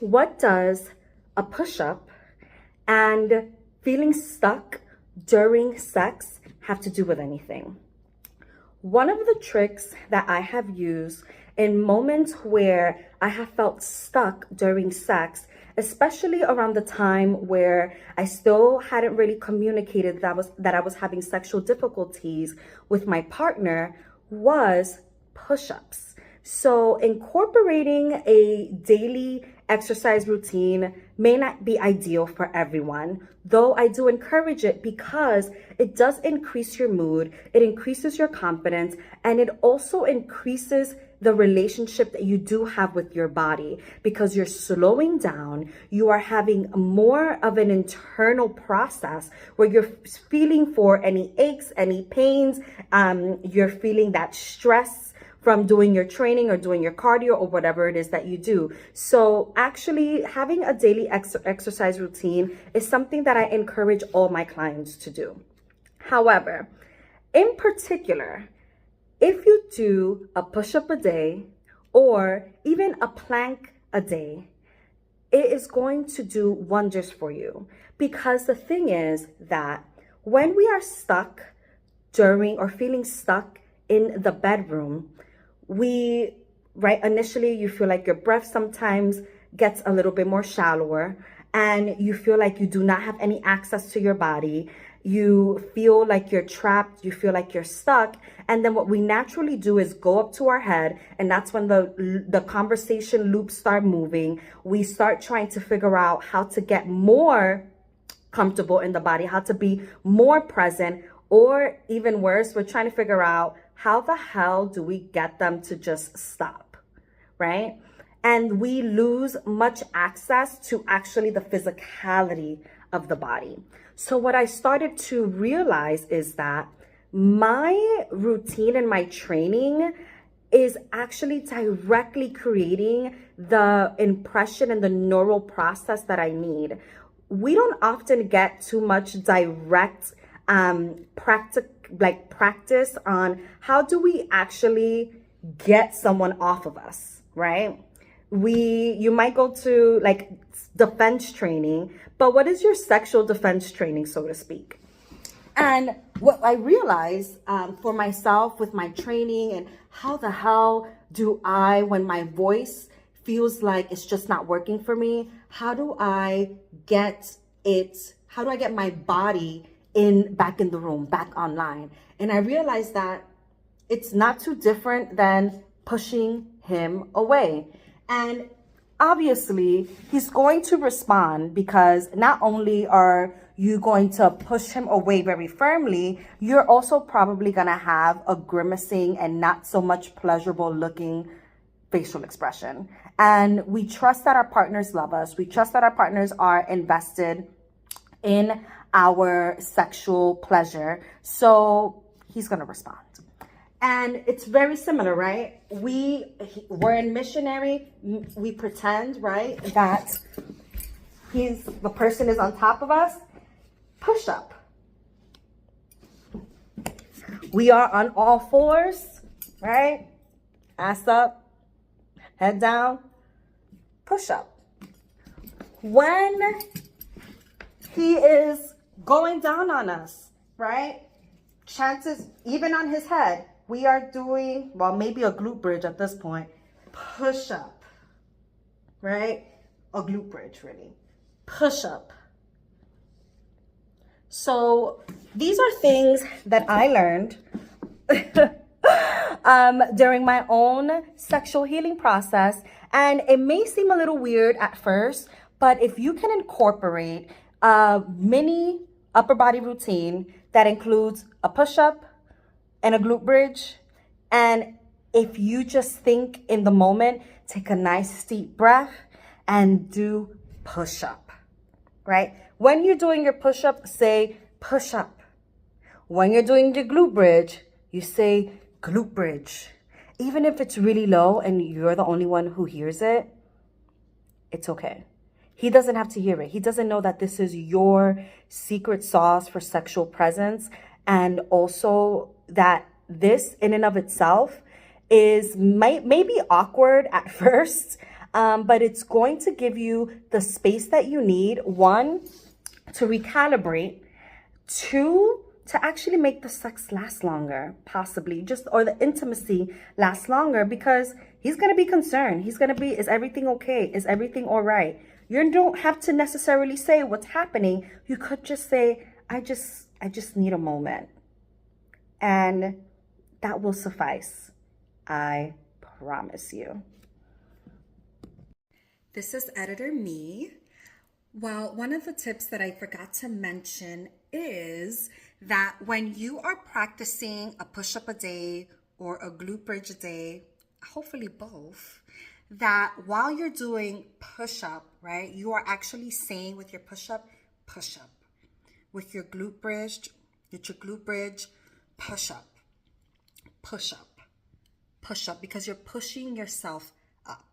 What does a push-up and feeling stuck during sex have to do with anything? One of the tricks that I have used in moments where I have felt stuck during sex, especially around the time where I still hadn't really communicated that I was having sexual difficulties with my partner, was push-ups. So incorporating a daily exercise routine may not be ideal for everyone, though I do encourage it because it does increase your mood, it increases your confidence, and it also increases the relationship that you do have with your body because you're slowing down. You are having more of an internal process where you're feeling for any aches, any pains, you're feeling that stress from doing your training or doing your cardio or whatever it is that you do. So actually having a daily exercise routine is something that I encourage all my clients to do. However, in particular, if you do a push-up a day or even a plank a day, it is going to do wonders for you. Because the thing is that when we are stuck during or feeling stuck in the bedroom, initially you feel like your breath sometimes gets a little bit more shallower and you feel like you do not have any access to your body. You feel like you're trapped, you feel like you're stuck. And then what we naturally do is go up to our head, and that's when the conversation loops start moving. We start trying to figure out how to get more comfortable in the body, how to be more present, or even worse, we're trying to figure out how the hell do we get them to just stop, right? And we lose much access to actually the physicality of the body. So what I started to realize is that my routine and my training is actually directly creating the impression and the neural process that I need. We don't often get too much direct practice on how do we actually get someone off of us, right? You might go to like defense training, but what is your sexual defense training, so to speak? And what I realized for myself with my training, and how the hell do I, when my voice feels like it's just not working for me, how do I get my body back in the room, back online? And I realized that it's not too different than pushing him away. And obviously he's going to respond, because not only are you going to push him away very firmly, you're also probably going to have a grimacing and not so much pleasurable looking facial expression. And we trust that our partners love us. We trust that our partners are invested in our sexual pleasure. So he's going to respond. And it's very similar, right? We're in missionary. We pretend, right, that the person is on top of us. Push up. We are on all fours, right? Ass up, head down, push up. When he is going down on us, right? Chances, even on his head, we are doing, well, maybe a glute bridge at this point. Push up, right? A glute bridge, really. Push up. So these are things that I learned during my own sexual healing process. And it may seem a little weird at first, but if you can incorporate a mini upper body routine that includes a push-up and a glute bridge, and if you just think in the moment, take a nice deep breath and do push-up, right? When you're doing your push-up, say push-up. When you're doing the glute bridge, you say glute bridge. Even if it's really low and you're the only one who hears it, it's okay. He doesn't have to hear it. He doesn't know that this is your secret sauce for sexual presence. And also that this in and of itself may be awkward at first. but it's going to give you the space that you need, one, to recalibrate, two, to actually make the sex last longer, possibly, just, or the intimacy last longer, because he's going to be concerned. He's going to be, is everything okay? Is everything all right? You don't have to necessarily say what's happening. You could just say, I just need a moment. And that will suffice. I promise you. This is Editor Me. Well, one of the tips that I forgot to mention is that when you are practicing a push-up a day or a glute bridge a day, hopefully both, that while you're doing push-up, right, you are actually saying with your push-up, push-up. With your glute bridge, push-up, push-up, push-up, because you're pushing yourself up.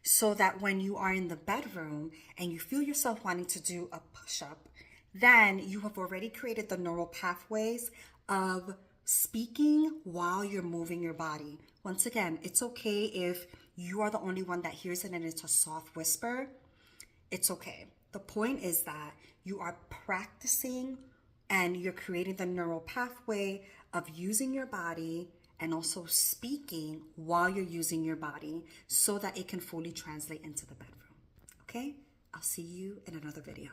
So that when you are in the bedroom and you feel yourself wanting to do a push-up, then you have already created the neural pathways of speaking while you're moving your body. Once again, it's okay if you are the only one that hears it and it's a soft whisper. It's okay. The point is that you are practicing and you're creating the neural pathway of using your body and also speaking while you're using your body so that it can fully translate into the bedroom. Okay? I'll see you in another video.